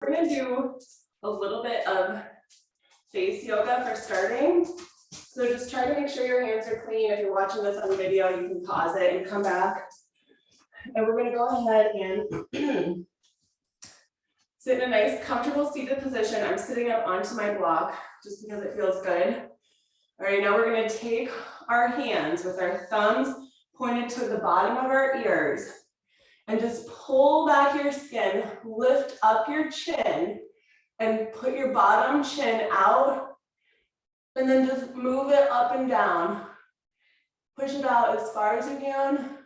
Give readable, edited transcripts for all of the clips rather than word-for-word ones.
we're gonna do a little bit of face yoga for starting. So just try to make sure your hands are clean. If you're watching this on video, you can pause it and come back. And we're gonna go ahead and sit in a nice, comfortable seated position. I'm sitting up onto my block just because it feels good. All right, now we're gonna take our hands with our thumbs pointed to the bottom of our ears and just pull back your skin, lift up your chin and put your bottom chin out and then just move it up and down. Push it out as far as you can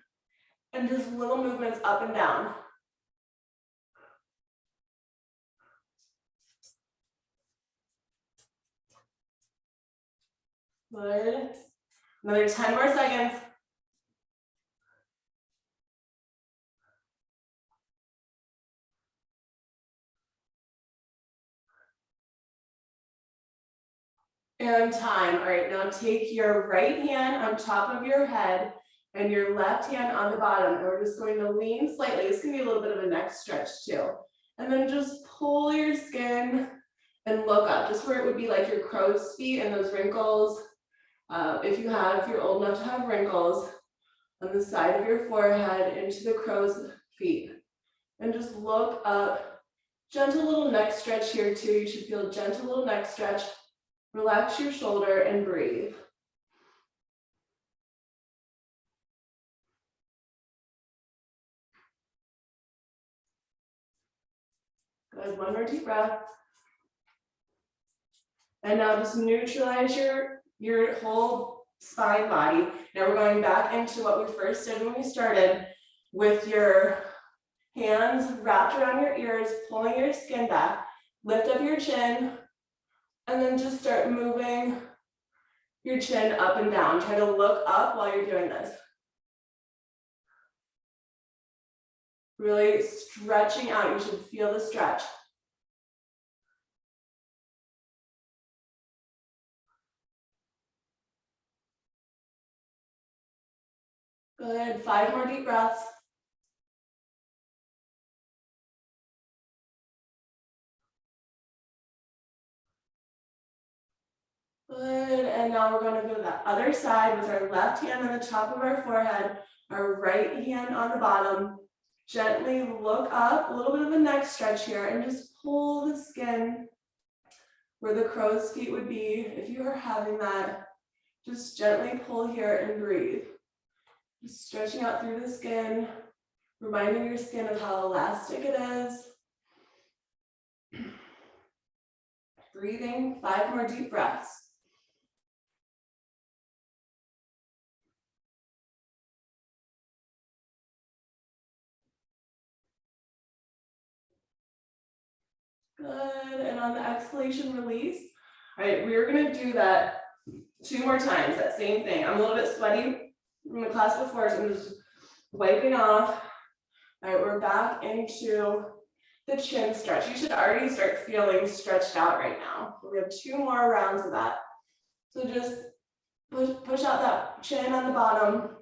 and just little movements up and down. Good. Another 10 more seconds. And time. All right, now take your right hand on top of your head and your left hand on the bottom. And we're just going to lean slightly. It's gonna be a little bit of a neck stretch too. And then just pull your skin and look up, just where it would be like your crow's feet and those wrinkles. If you're old enough to have wrinkles on the side of your forehead into the crow's feet. And just look up. Gentle little neck stretch here too. You should feel a gentle little neck stretch. Relax your shoulder and breathe. Good, one more deep breath. And now just neutralize your whole spine body. Now we're going back into what we first did when we started with your hands wrapped around your ears, pulling your skin back, lift up your chin, and then just start moving your chin up and down. Try to look up while you're doing this. Really stretching out, you should feel the stretch. Good, 5 more deep breaths. Good, and now we're going to go to the other side with our left hand on the top of our forehead, our right hand on the bottom. Gently look up, a little bit of a neck stretch here, and just pull the skin where the crow's feet would be. If you are having that, just gently pull here and breathe. Just stretching out through the skin, reminding your skin of how elastic it is. Breathing, 5 more deep breaths. Good, and on the exhalation, release. All right, we're gonna do that 2 more times, that same thing. I'm a little bit sweaty from the class before, so I'm just wiping off. All right, we're back into the chin stretch. You should already start feeling stretched out right now. We have 2 more rounds of that. So just push out that chin on the bottom,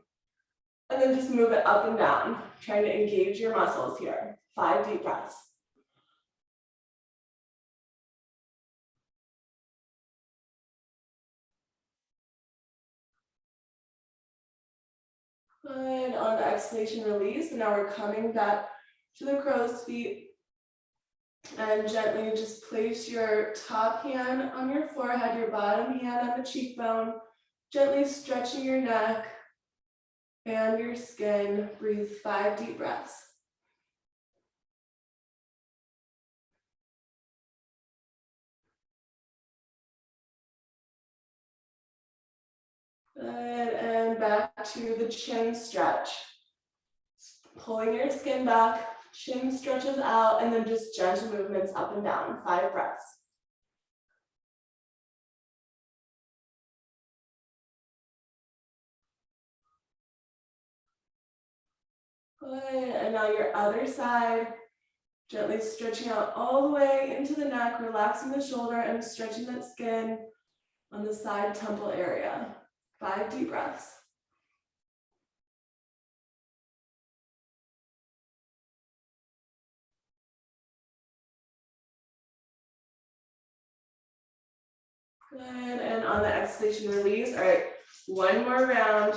and then just move it up and down, trying to engage your muscles here. 5 deep breaths. Good, on the exhalation, release. And now we're coming back to the crow's feet. And gently just place your top hand on your forehead, your bottom hand on the cheekbone, gently stretching your neck and your skin. Breathe 5 deep breaths. Good, and back to the chin stretch. Pulling your skin back, chin stretches out, and then just gentle movements up and down, 5 breaths. Good, and now your other side, gently stretching out all the way into the neck, relaxing the shoulder and stretching that skin on the side temple area. 5 deep breaths. Good, and on the exhalation, release. All right, one more round.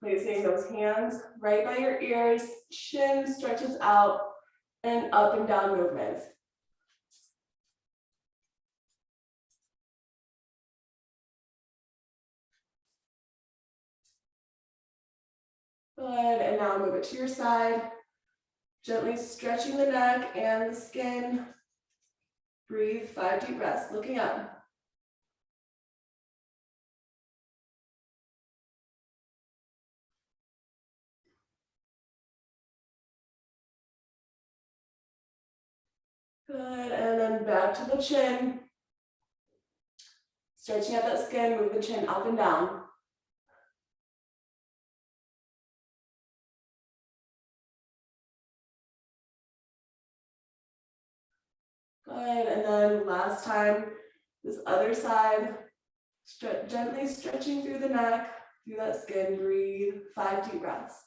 Placing those hands right by your ears, chin stretches out, and up and down movements. Good, and now move it to your side. Gently stretching the neck and the skin. Breathe, 5 deep breaths, looking up. Good, and then back to the chin. Stretching out that skin, move the chin up and down. Good, and then last time, this other side, gently stretching through the neck, through that skin, breathe, 5 deep breaths.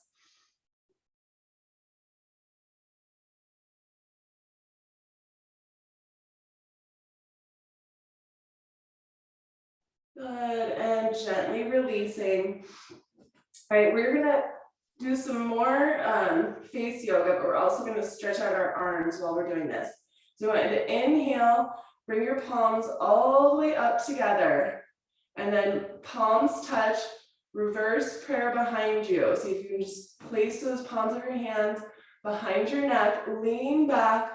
Good, and gently releasing. All right, we're gonna do some more face yoga, but we're also gonna stretch out our arms while we're doing this. So I want you to inhale, bring your palms all the way up together, and then palms touch, reverse prayer behind you. So if you can just place those palms of your hands behind your neck, lean back,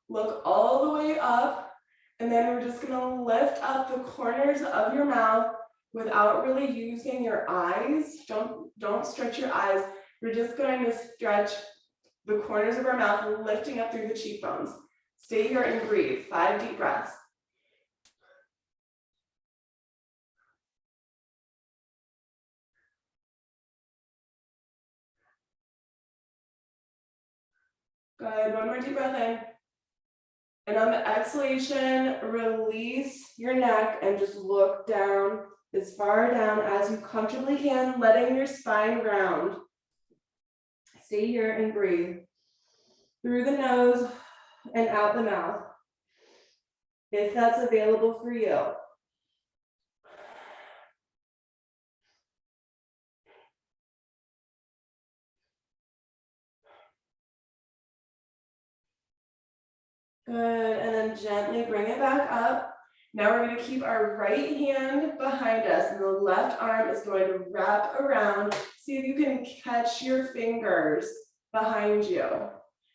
look all the way up, and then we're just gonna lift up the corners of your mouth without really using your eyes. Don't stretch your eyes. We're just going to stretch the corners of our mouth, lifting up through the cheekbones. Stay here and breathe, 5 deep breaths. Good, one more deep breath in. And on the exhalation, release your neck and just look down as far down as you comfortably can, letting your spine round. Stay here and breathe through the nose and out the mouth, if that's available for you. Good, and then gently bring it back up. Now we're going to keep our right hand behind us, and the left arm is going to wrap around. See if you can catch your fingers behind you.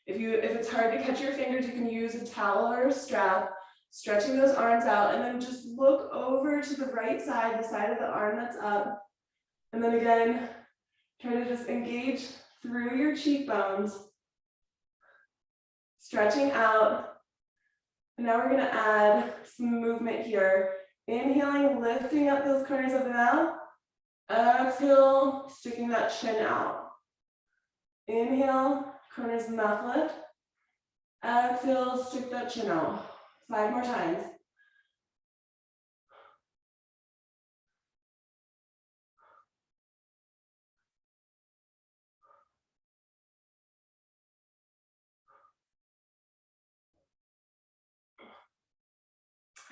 If it's hard to catch your fingers, you can use a towel or a strap, stretching those arms out, and then just look over to the right side, the side of the arm that's up. And then again, try to just engage through your cheekbones, stretching out. And now we're going to add some movement here. Inhaling, lifting up those corners of the mouth. Exhale, sticking that chin out. Inhale, corners of the mouth lift. Exhale, stick that chin out. 5 more times.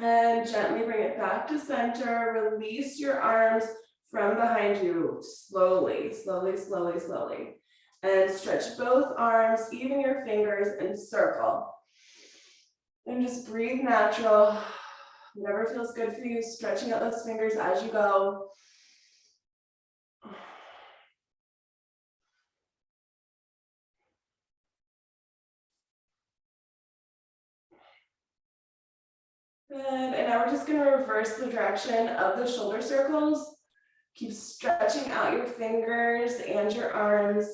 And gently bring it back to center. Release your arms from behind you slowly, slowly, slowly, slowly. And stretch both arms, even your fingers, and circle. And just breathe natural. Whatever feels good for you, stretching out those fingers as you go. Good, and now we're just going to reverse the direction of the shoulder circles. Keep stretching out your fingers and your arms.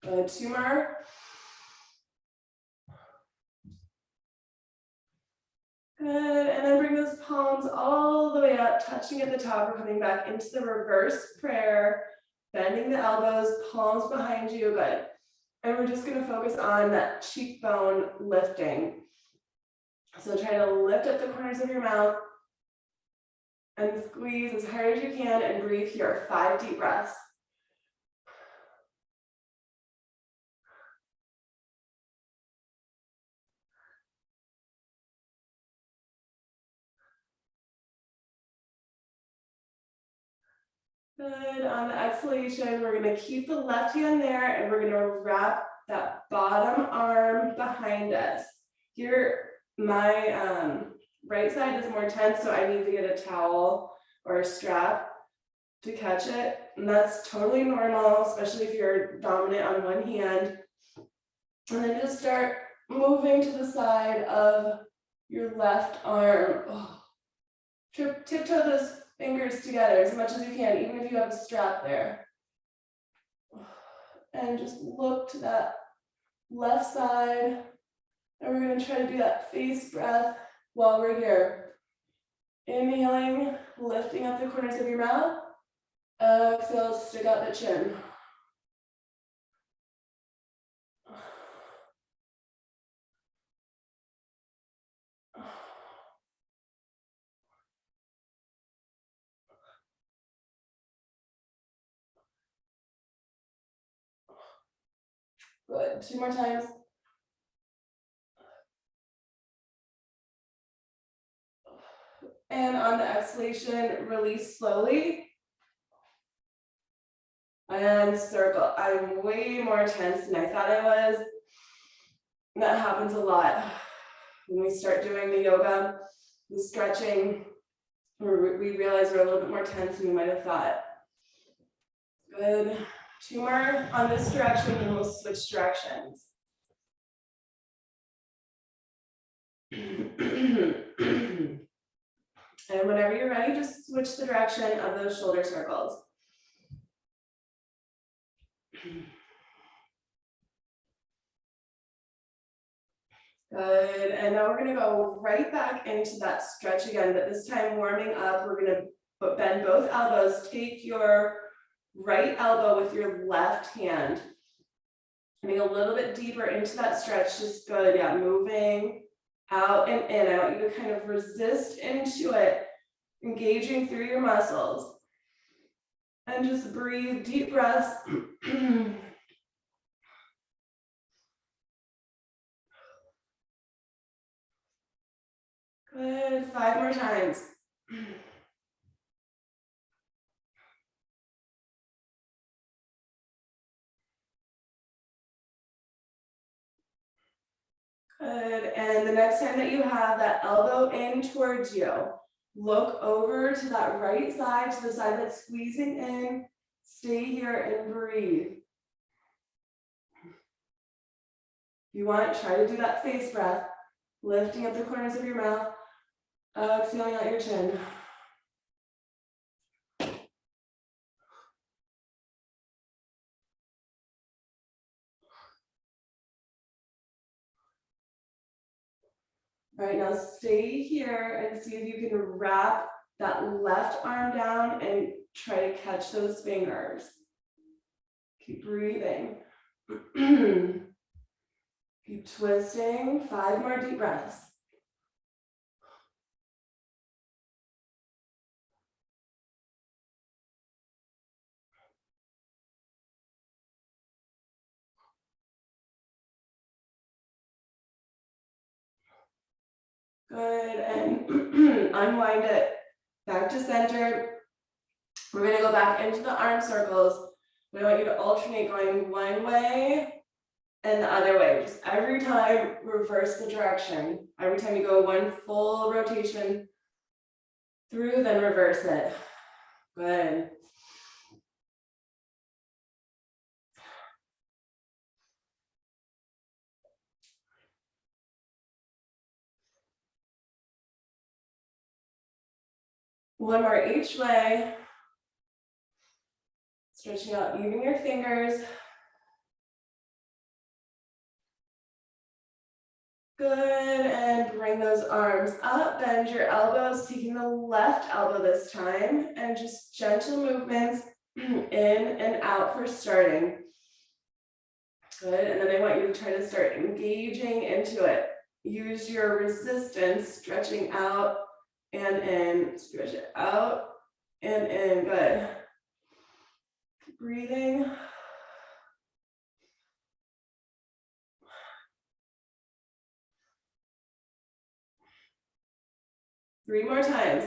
Good, 2 more. Good, and then bring those palms all the way up, touching at the top. We're coming back into the reverse prayer, bending the elbows, palms behind you, good. And we're just gonna focus on that cheekbone lifting. So try to lift up the corners of your mouth and squeeze as hard as you can and breathe here, 5 deep breaths. Good, on the exhalation, we're gonna keep the left hand there and we're gonna wrap that bottom arm behind us. Here, my right side is more tense, so I need to get a towel or a strap to catch it. And that's totally normal, especially if you're dominant on one hand. And then just start moving to the side of your left arm. Oh. Tiptoe those fingers together as much as you can, even if you have a strap there. And just look to that left side. And we're gonna try to do that face breath while we're here. Inhaling, lifting up the corners of your mouth. Exhale, stick out the chin. Good, 2 more times. And on the exhalation, release slowly. And circle. I'm way more tense than I thought I was. And that happens a lot when we start doing the yoga, the stretching, where we realize we're a little bit more tense than we might have thought. Good. 2 more on this direction, and we'll switch directions. And whenever you're ready, just switch the direction of those shoulder circles. Good, and now we're gonna go right back into that stretch again, but this time warming up, we're gonna bend both elbows, take your right elbow with your left hand. Getting a little bit deeper into that stretch, just good, yeah, moving out and in. I want you to kind of resist into it, engaging through your muscles. And just breathe, deep breaths. Good, 5 more times. Good, and the next time that you have that elbow in towards you, look over to that right side, to the side that's squeezing in. Stay here and breathe. If you want, try to do that face breath, lifting up the corners of your mouth, exhaling out your chin. All right, now stay here and see if you can wrap that left arm down and try to catch those fingers. Keep breathing. Keep twisting. 5 more deep breaths. Good, and unwind it back to center. We're gonna go back into the arm circles. We want you to alternate going one way and the other way. Just every time, reverse the direction. Every time you go one full rotation through, then reverse it. Good. One more each way. Stretching out even your fingers. Good, and bring those arms up, bend your elbows, taking the left elbow this time, and just gentle movements in and out for starting. Good, and then I want you to try to start engaging into it. Use your resistance, stretching out and in, stretch it out and in, good. Keep breathing. Three more times.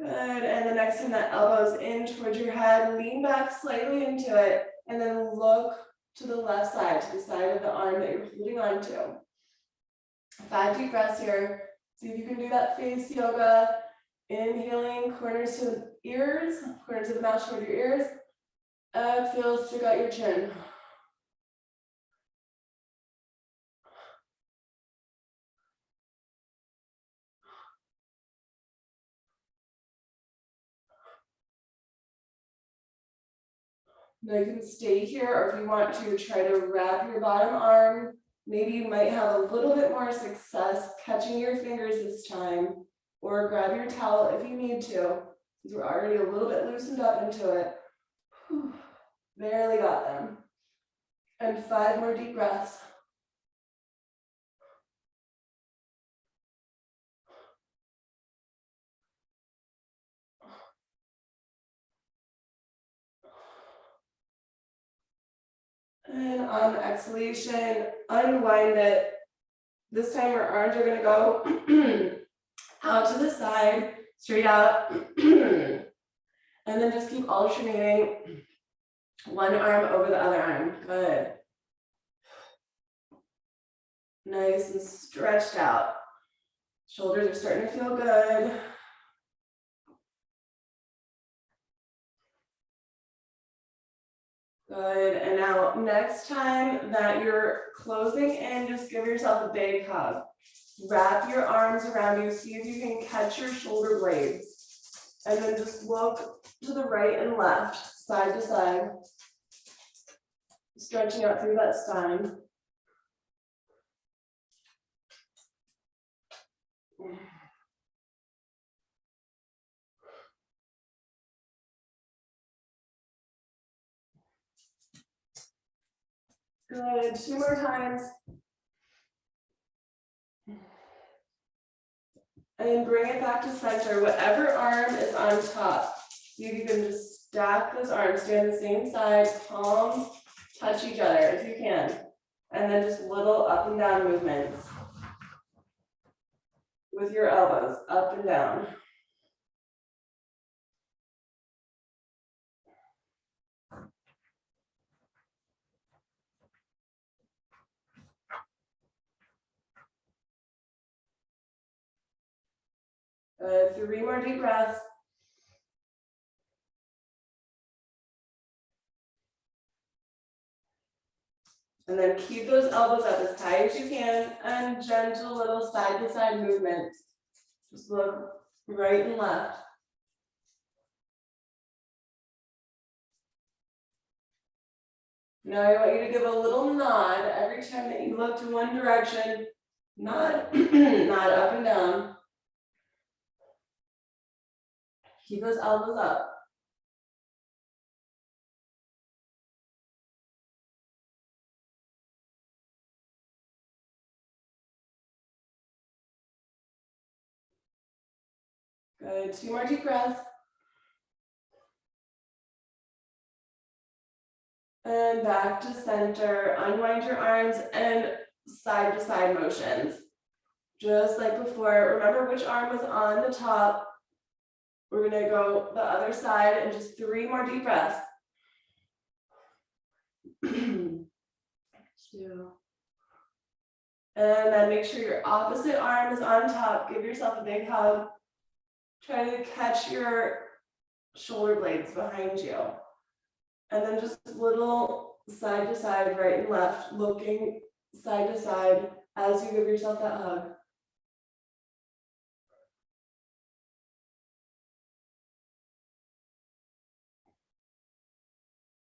Good, and then next time that elbow's in towards your head, lean back slightly into it, and then look to the left side, to the side of the arm that you're holding on to. 5 deep breaths here. See if you can do that face yoga. Inhaling, corners to the ears, corners of the mouth toward your ears. Exhale, stick out your chin. Now you can stay here, or if you want to, try to wrap your bottom arm. Maybe you might have a little bit more success catching your fingers this time, or grab your towel if you need to, because we're already a little bit loosened up into it. Whew. Barely got them. And 5 more deep breaths. And on exhalation, unwind it. This time our arms are gonna go out to the side, straight out. And then just keep alternating one arm over the other arm. Good. Nice and stretched out. Shoulders are starting to feel good. Good, and now next time that you're closing in, just give yourself a big hug. Wrap your arms around you, see if you can catch your shoulder blades. And then just look to the right and left, side to side. Stretching out through that spine. Good, 2 more times. And then bring it back to center. Whatever arm is on top, you can just stack those arms, stay on the same side, palms touch each other if you can. And then just little up and down movements with your elbows up and down. Good, 3 more deep breaths. And then keep those elbows up as high as you can, and gentle little side to side movements. Just look right and left. Now I want you to give a little nod every time that you look to one direction, nod, nod up and down. Keep those elbows up. Good, 2 more deep breaths. And back to center, unwind your arms and side to side motions. Just like before, remember which arm was on the top. We're gonna go the other side and just 3 more deep breaths. 2. And then make sure your opposite arm is on top. Give yourself a big hug. Try to catch your shoulder blades behind you. And then just little side to side, right and left, looking side to side as you give yourself that hug.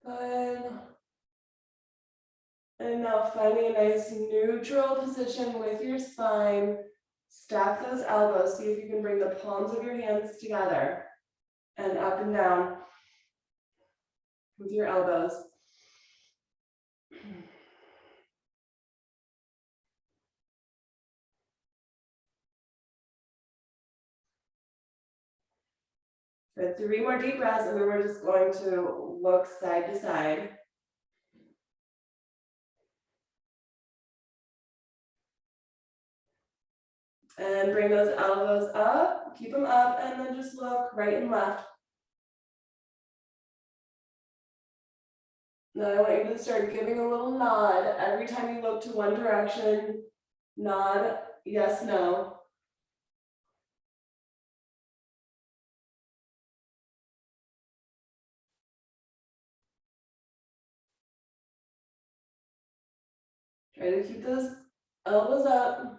Good. And now finding a nice neutral position with your spine. Stack those elbows. See if you can bring the palms of your hands together and up and down with your elbows. Good, 3 more deep breaths, and then we're just going to look side to side. And bring those elbows up, keep them up, and then just look right and left. Now I want you to start giving a little nod every time you look to one direction. Nod, yes, no. Try to keep those elbows up.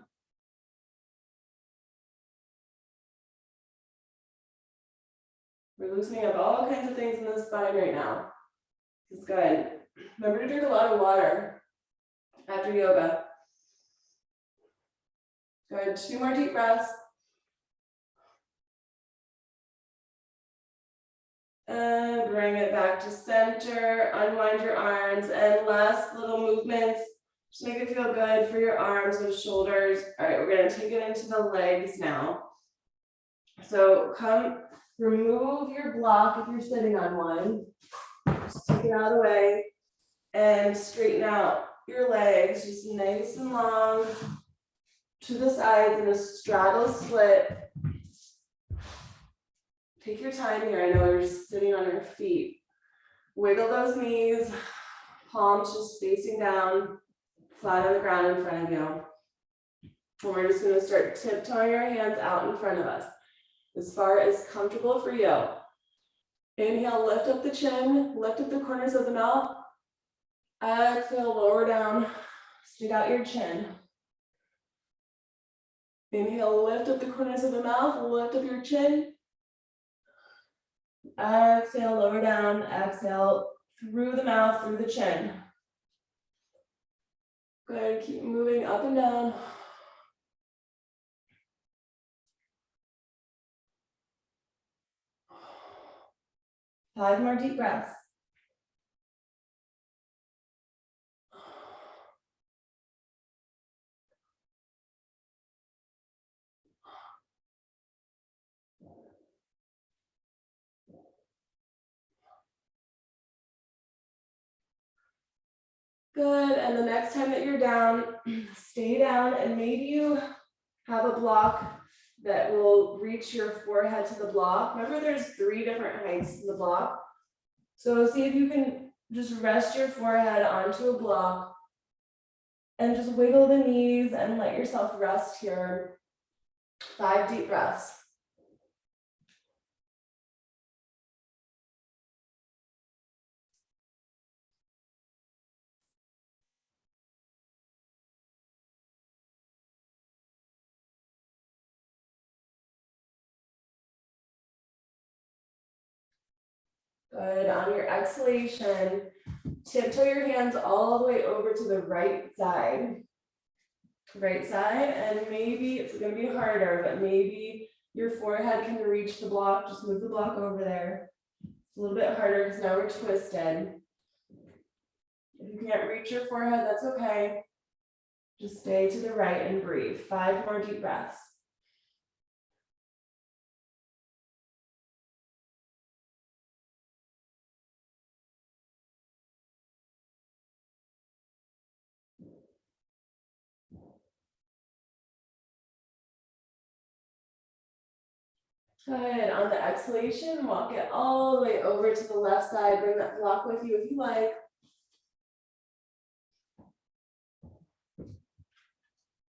We're loosening up all kinds of things in the spine right now. This is good. Remember to drink a lot of water after yoga. Good, 2 more deep breaths. And bring it back to center, unwind your arms, and last little movements. Just make it feel good for your arms and shoulders. All right, we're gonna take it into the legs now. So come, remove your block if you're sitting on one. Just take it out of the way and straighten out your legs, just nice and long to the sides in a straddle split. Take your time here. I know you're just sitting on your feet. Wiggle those knees, palms just facing down, flat on the ground in front of you. And we're just gonna start tiptoeing your hands out in front of us, as far as comfortable for you. Inhale, lift up the chin, lift up the corners of the mouth. Exhale, lower down, stick out your chin. Inhale, lift up the corners of the mouth, lift up your chin. Exhale, lower down, exhale through the mouth, through the chin. Good, keep moving up and down. Five more deep breaths. Good, and the next time that you're down, stay down, and maybe you have a block that will reach your forehead to the block. Remember, there's 3 different heights in the block. So see if you can just rest your forehead onto a block and just wiggle the knees and let yourself rest here. 5 deep breaths. Good, on your exhalation, tiptoe your hands all the way over to the right side. Right side, and maybe it's gonna be harder, but maybe your forehead can reach the block. Just move the block over there. It's a little bit harder because now we're twisted. If you can't reach your forehead, that's okay. Just stay to the right and breathe. 5 more deep breaths. Good, on the exhalation, walk it all the way over to the left side. Bring that block with you if you like.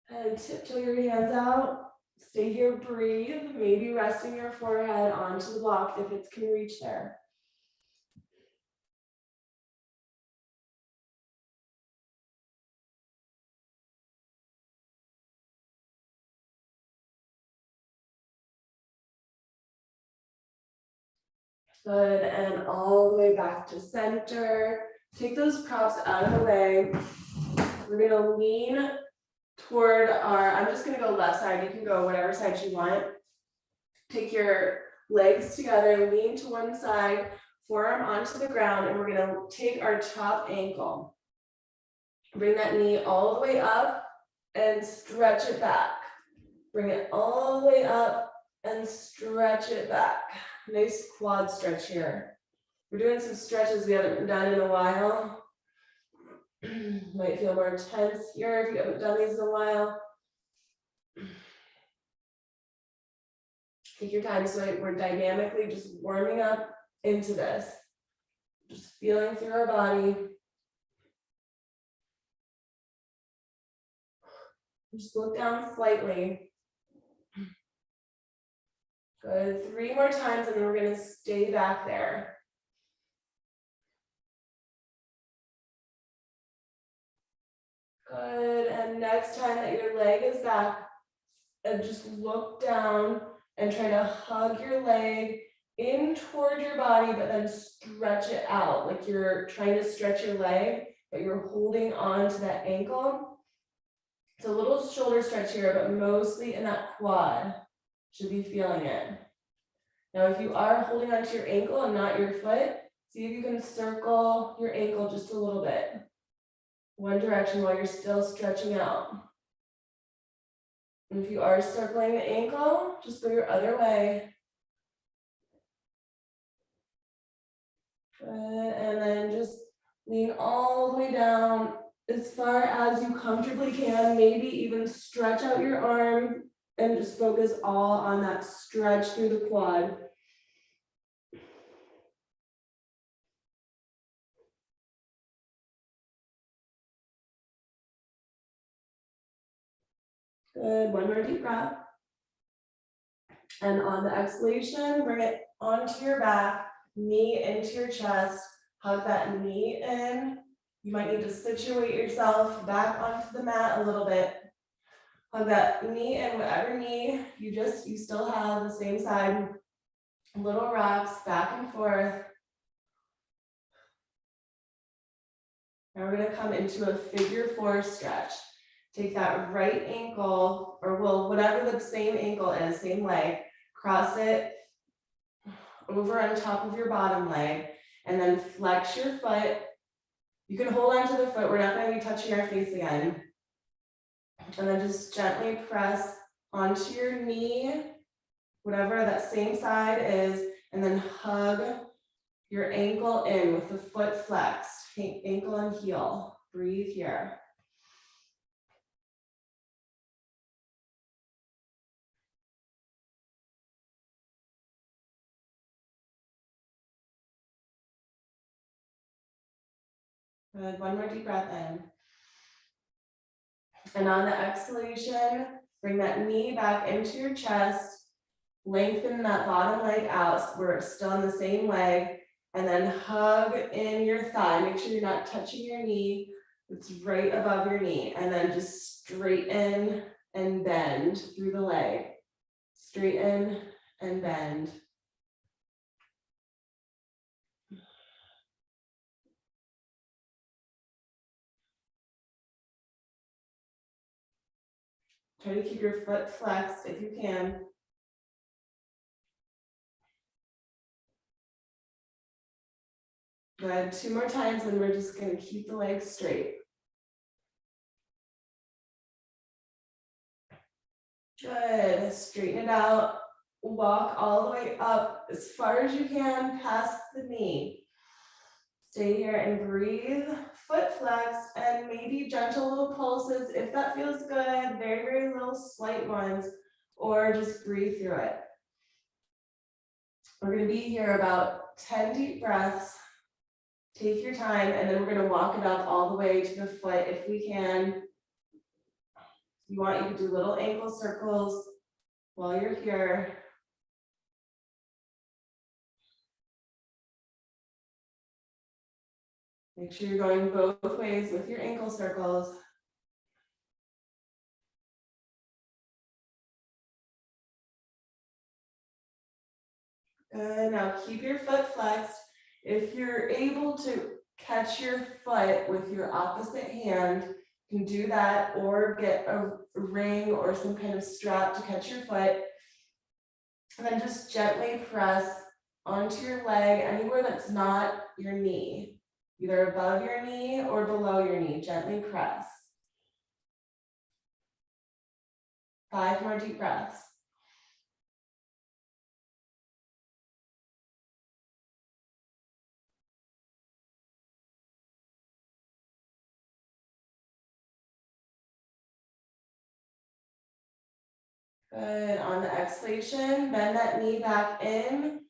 And tiptoe your hands out. Stay here, breathe. Maybe resting your forehead onto the block if it can reach there. Good, and all the way back to center. Take those props out of the way. We're gonna lean toward I'm just gonna go left side. You can go whatever side you want. Take your legs together, lean to one side, forearm onto the ground, and we're gonna take our top ankle. Bring that knee all the way up and stretch it back. Bring it all the way up and stretch it back. Nice quad stretch here. We're doing some stretches we haven't done in a while. Might feel more tense here if you haven't done these in a while. Take your time, so we're dynamically just warming up into this. Just feeling through our body. Just look down slightly. Good, 3 more times and then we're gonna stay back there. Good, and next time that your leg is back, and just look down and try to hug your leg in toward your body, but then stretch it out, like you're trying to stretch your leg, but you're holding on to that ankle. It's a little shoulder stretch here, but mostly in that quad. Should be feeling it. Now, if you are holding onto your ankle and not your foot, see if you can circle your ankle just a little bit. One direction while you're still stretching out. And if you are circling the ankle, just go your other way. Good, and then just lean all the way down as far as you comfortably can, maybe even stretch out your arm and just focus all on that stretch through the quad. Good, one more deep breath. And on the exhalation, bring it onto your back, knee into your chest, hug that knee in. You might need to situate yourself back onto the mat a little bit. Hug that knee in, whatever knee you still have the same side. Little rocks back and forth. Now we're gonna come into a figure 4 stretch. Take that right ankle, or whatever the same ankle is, same leg, cross it over on top of your bottom leg, and then flex your foot. You can hold on to the foot, we're not gonna be touching our face again. And then just gently press onto your knee, whatever that same side is, and then hug your ankle in with the foot flexed, ankle and heel. Breathe here. Good, one more deep breath in. And on the exhalation, bring that knee back into your chest, lengthen that bottom leg out so we're still on the same leg, and then hug in your thigh. Make sure you're not touching your knee, it's right above your knee, and then just straighten and bend through the leg. Straighten and bend. Try to keep your foot flexed if you can. Good, 2 more times and we're just gonna keep the legs straight. Good, straighten it out. Walk all the way up as far as you can past the knee. Stay here and breathe, foot flexed, and maybe gentle little pulses if that feels good, very, very little slight ones, or just breathe through it. We're gonna be here about 10 deep breaths. Take your time, and then we're gonna walk it up all the way to the foot if we can. If you want, you can do little ankle circles while you're here. Make sure you're going both ways with your ankle circles. Good, now keep your foot flexed. If you're able to catch your foot with your opposite hand, you can do that, or get a ring or some kind of strap to catch your foot. And then just gently press onto your leg anywhere that's not your knee, either above your knee or below your knee. Gently press. 5 more deep breaths. Good. On the exhalation, bend that knee back in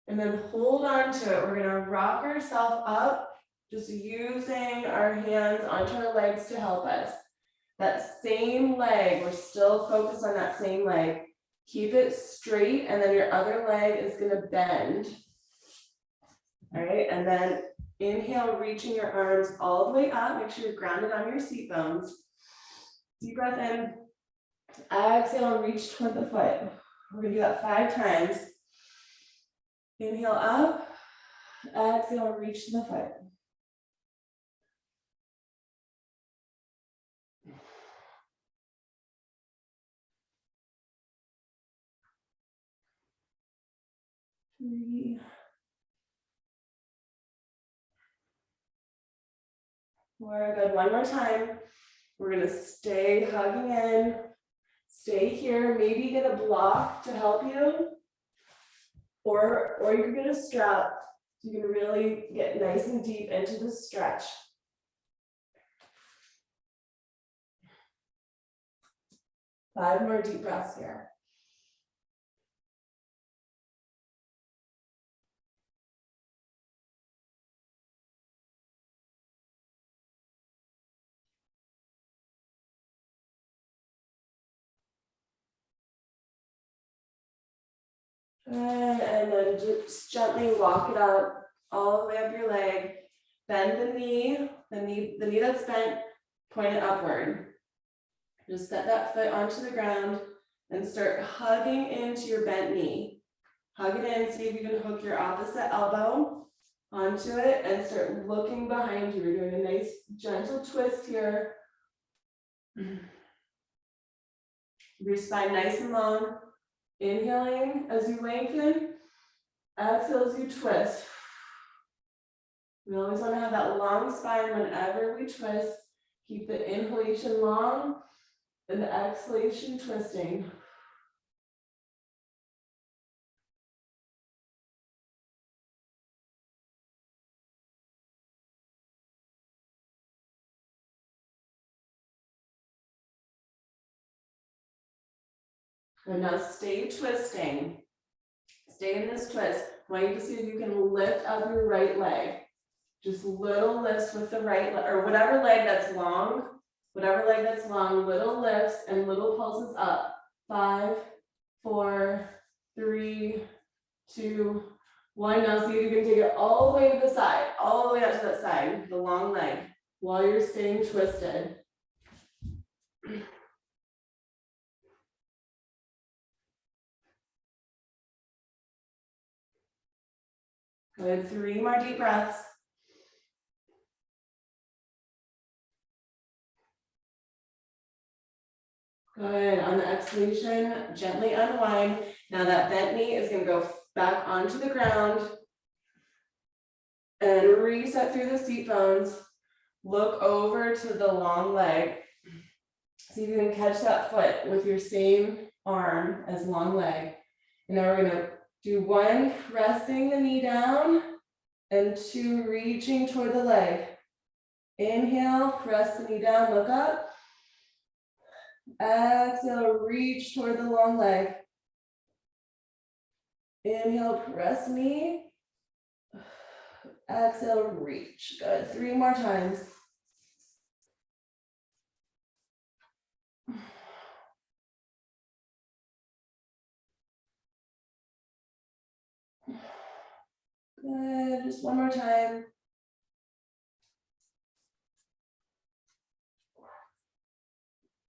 and then hold on to it. We're gonna rock ourselves up, just using our hands onto our legs to help us. That same leg, we're still focused on that same leg. Keep it straight, and then your other leg is gonna bend. All right, and then inhale, reaching your arms all the way up. Make sure you're grounded on your seat bones. Deep breath in. Exhale, reach toward the foot. We're gonna do that 5 times. Inhale up. Exhale, reach to the foot. Three. 4, good. One more time. We're gonna stay hugging in. Stay here. Maybe get a block to help you. Or you can get a strap. So you can really get nice and deep into the stretch. 5 more deep breaths here. Good, and then just gently walk it up all the way up your leg. Bend the knee that's bent, point it upward. Just set that foot onto the ground and start hugging into your bent knee. Hug it in, see if you can hook your opposite elbow onto it and start looking behind you. We're doing a nice gentle twist here. Your spine nice and long. Inhaling as you lengthen, exhale as you twist. We always want to have that long spine whenever we twist. Keep the inhalation long and the exhalation twisting. And now stay twisting. Stay in this twist. I want you to see if you can lift up your right leg. Just little lifts with the right leg, or whatever leg that's long, little lifts and little pulses up. 5, 4, 3, 2, 1. Now see if you can take it all the way to the side, all the way up to that side, the long leg, while you're staying twisted. Good, 3 more deep breaths. Good, on the exhalation, gently unwind. Now that bent knee is gonna go back onto the ground and reset through the seat bones. Look over to the long leg. See if you can catch that foot with your same arm as long leg. And now we're gonna do 1, resting the knee down, and 2, reaching toward the leg. Inhale, press the knee down, look up. Exhale, reach toward the long leg. Inhale, press knee. Exhale, reach. Good, 3 more times. Good, just 1 more time.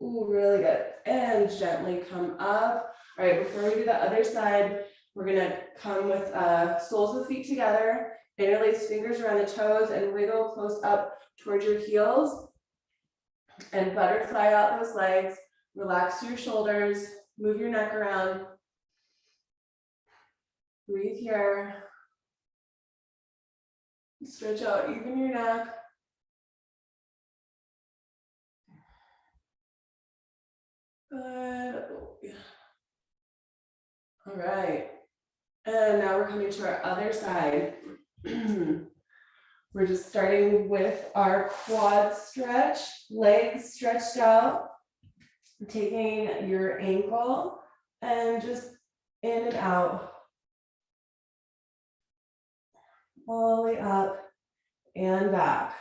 Ooh, really good. And gently come up. All right, before we do the other side, we're gonna come with soles of the feet together, interlace fingers around the toes and wiggle close up towards your heels. And butterfly out those legs, relax your shoulders, move your neck around. Breathe here. Stretch out even your neck. Good. All right. And now we're coming to our other side. We're just starting with our quad stretch, legs stretched out, taking your ankle and just in and out. All the way up and back.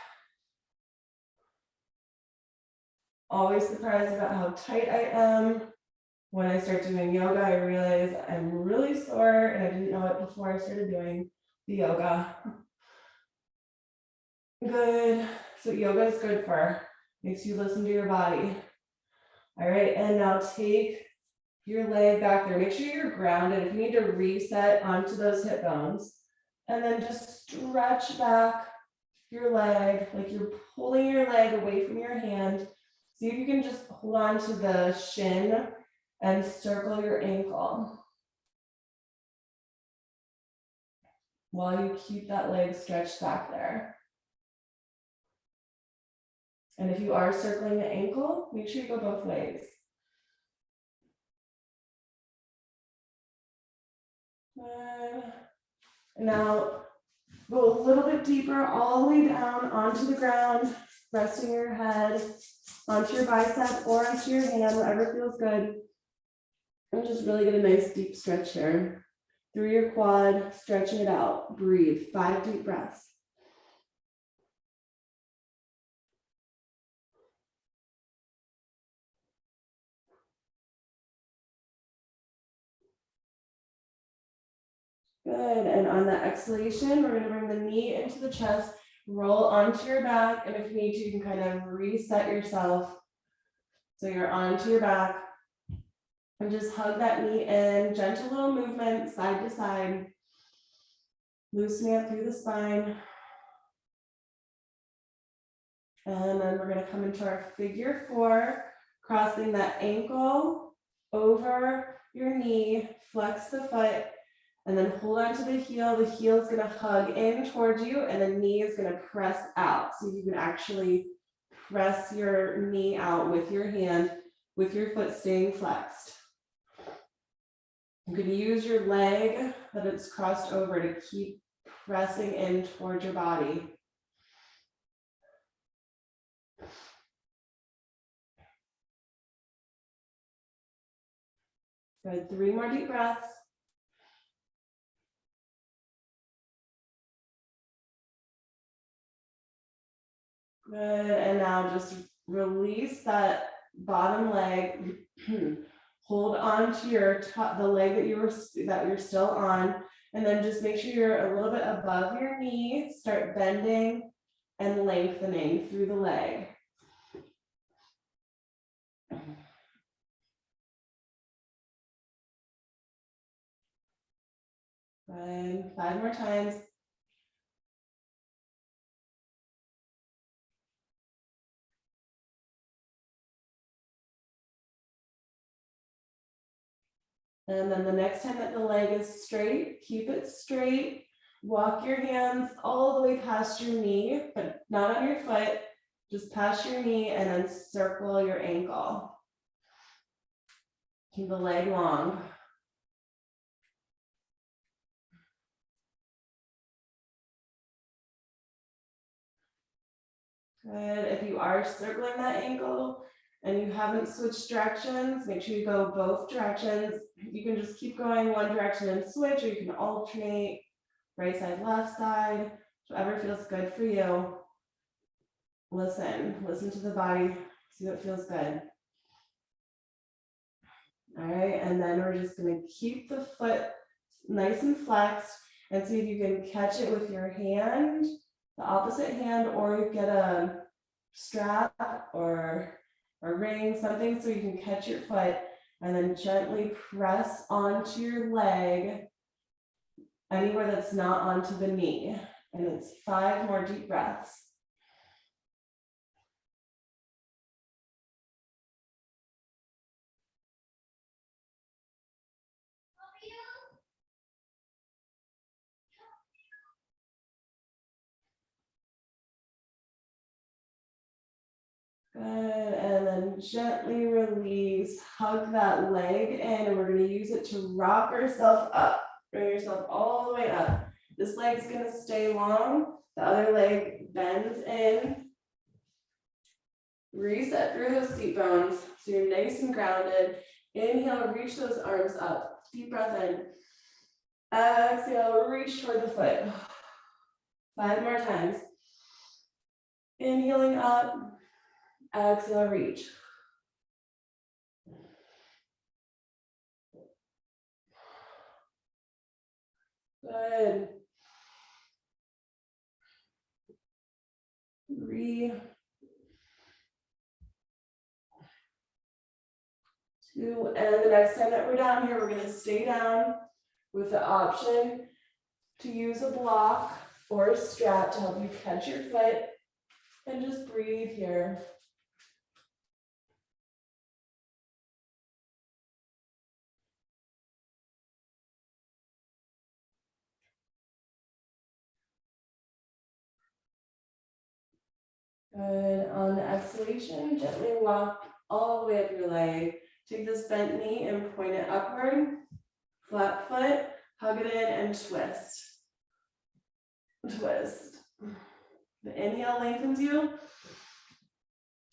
Always surprised about how tight I am. When I start doing yoga, I realize I'm really sore and I didn't know it before I started doing the yoga. Good. So yoga is good for, makes you listen to your body. All right, and now take your leg back there. Make sure you're grounded. If you need to reset onto those hip bones, and then just stretch back your leg, like you're pulling your leg away from your hand. See if you can just hold on to the shin and circle your ankle while you keep that leg stretched back there. And if you are circling the ankle, make sure you go both ways. And now go a little bit deeper, all the way down onto the ground, resting your head onto your bicep or onto your hand, whatever feels good. And just really get a nice deep stretch here. Through your quad, stretching it out. Breathe, 5 deep breaths. Good, and on that exhalation, we're gonna bring the knee into the chest, roll onto your back, and if you need to, you can kind of reset yourself. So you're onto your back, and just hug that knee in, gentle little movement, side to side, loosening up through the spine. And then we're gonna come into our figure 4, crossing that ankle over your knee, flex the foot, and then hold on to the heel. The heel is gonna hug in towards you and the knee is gonna press out. So you can actually press your knee out with your hand, with your foot staying flexed. You can use your leg that it's crossed over to keep pressing in towards your body. Good, 3 more deep breaths. Good, and now just release that bottom leg. Hold on to your top, the leg that you're still on, and then just make sure you're a little bit above your knee. Start bending and lengthening through the leg. Good, 5 more times. And then the next time that the leg is straight, keep it straight. Walk your hands all the way past your knee, but not on your foot, just past your knee, and then circle your ankle. Keep the leg long. Good. If you are circling that ankle and you haven't switched directions, make sure you go both directions. You can just keep going one direction and switch, or you can alternate right side, left side, whatever feels good for you. Listen to the body, see what feels good. All right, and then we're just gonna keep the foot nice and flexed and see if you can catch it with your hand, the opposite hand, or you get a strap or a ring, something so you can catch your foot and then gently press onto your leg anywhere that's not onto the knee. And it's 5 more deep breaths. Good, and then gently release, hug that leg in, and we're gonna use it to rock yourself up. Bring yourself all the way up. This leg's gonna stay long, the other leg bends in. Reset through those seat bones, so you're nice and grounded. Inhale, reach those arms up. Deep breath in. Exhale, reach toward the foot. 5 more times. Inhaling up. Exhale, reach. Good. 3, 2, and the next time that we're down here, we're going to stay down with the option to use a block or a strap to help you catch your foot, and just breathe here. Good. On the exhalation, gently walk all the way up your leg. Take this bent knee and point it upward. Flat foot, hug it in and twist. Twist. The inhale lengthens you,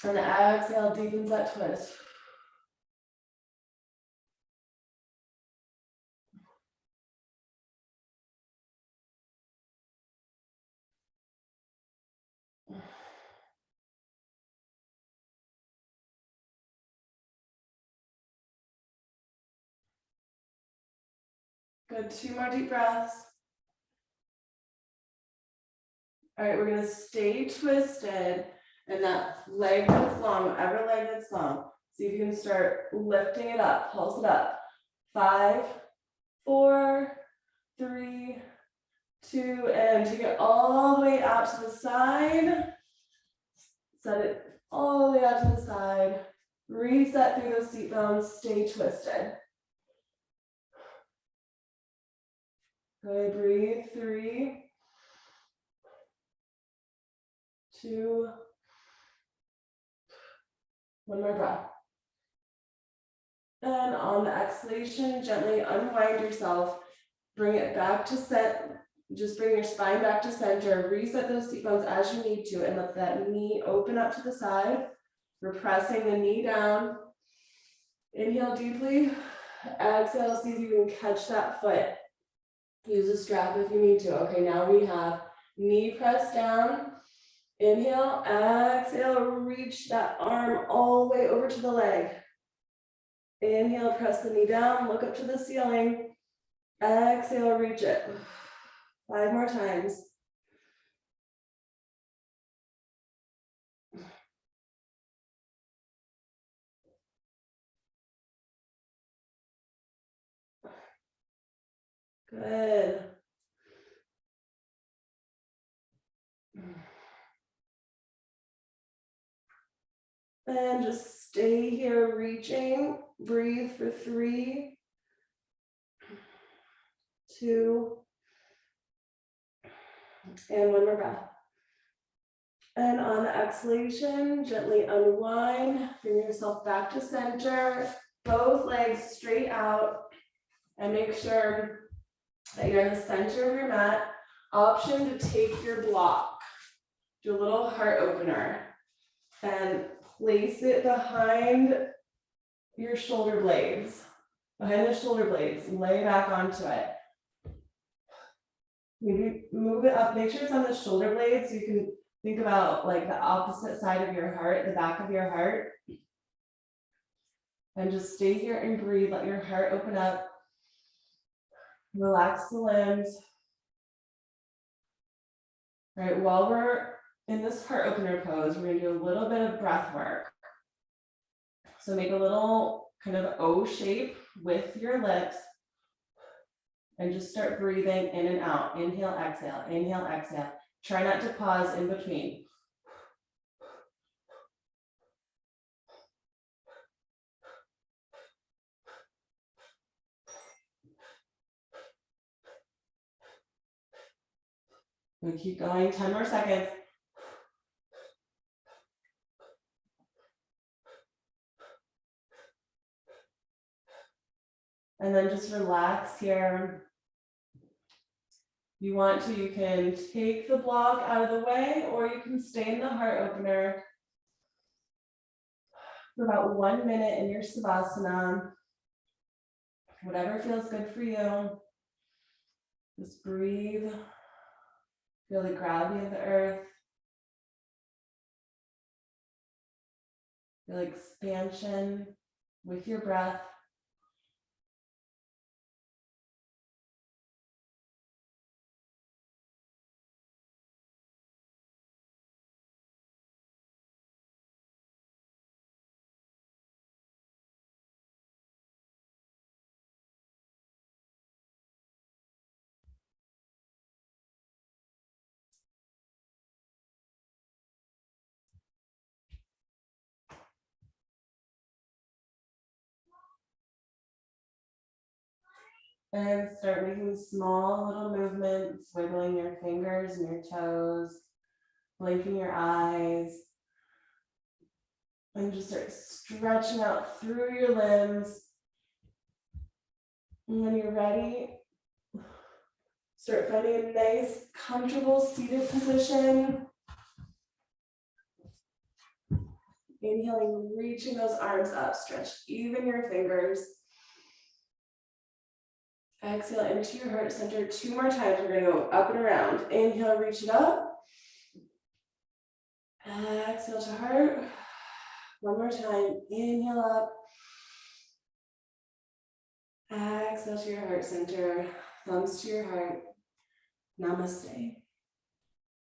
and the exhale deepens that twist. Good, 2 more deep breaths. All right, we're gonna stay twisted, and that leg that's long, whatever leg that's long. See if you can start lifting it up, pulse it up. 5, 4, 3, 2, and take it all the way out to the side. Set it all the way out to the side. Reset through those seat bones, stay twisted. Good, breathe. 3, 2, 1 more breath. And on the exhalation, gently unwind yourself. Bring it back to set. Just bring your spine back to center. Reset those seat bones as you need to, and let that knee open up to the side. We're pressing the knee down. Inhale deeply. Exhale, see if you can catch that foot. Use a strap if you need to. Okay, now we have knee pressed down. Inhale, exhale, reach that arm all the way over to the leg. Inhale, press the knee down, look up to the ceiling. Exhale, reach it. 5 more times. Good. And just stay here reaching. Breathe for 3, 2, and 1 more breath. And on the exhalation, gently unwind, bring yourself back to center, both legs straight out, and make sure that you're in the center of your mat. Option to take your block. Do a little heart opener and place it behind your shoulder blades. Behind the shoulder blades, lay back onto it. Maybe move it up, make sure it's on the shoulder blades so you can think about like the opposite side of your heart, the back of your heart. And just stay here and breathe, let your heart open up. Relax the limbs. All right, while we're in this heart opener pose, we're gonna do a little bit of breath work. So make a little kind of O shape with your lips and just start breathing in and out. Inhale, exhale, inhale, exhale. Try not to pause in between. We keep going, 10 more seconds. And then just relax here. If you want to, you can take the block out of the way, or you can stay in the heart opener for about 1 minute in your Savasana. Whatever feels good for you. Just breathe. Feel the gravity of the earth. Feel expansion with your breath. And start making small little movements, wiggling your fingers and your toes, blinking your eyes. And just start stretching out through your limbs. And when you're ready, start finding a nice, comfortable seated position. Inhaling, reaching those arms up, stretch even your fingers. Exhale into your heart center 2 more times. We're going to go up and around. Inhale, reach it up. Exhale to heart. 1 more time. Inhale up. Exhale to your heart center. Thumbs to your heart. Namaste.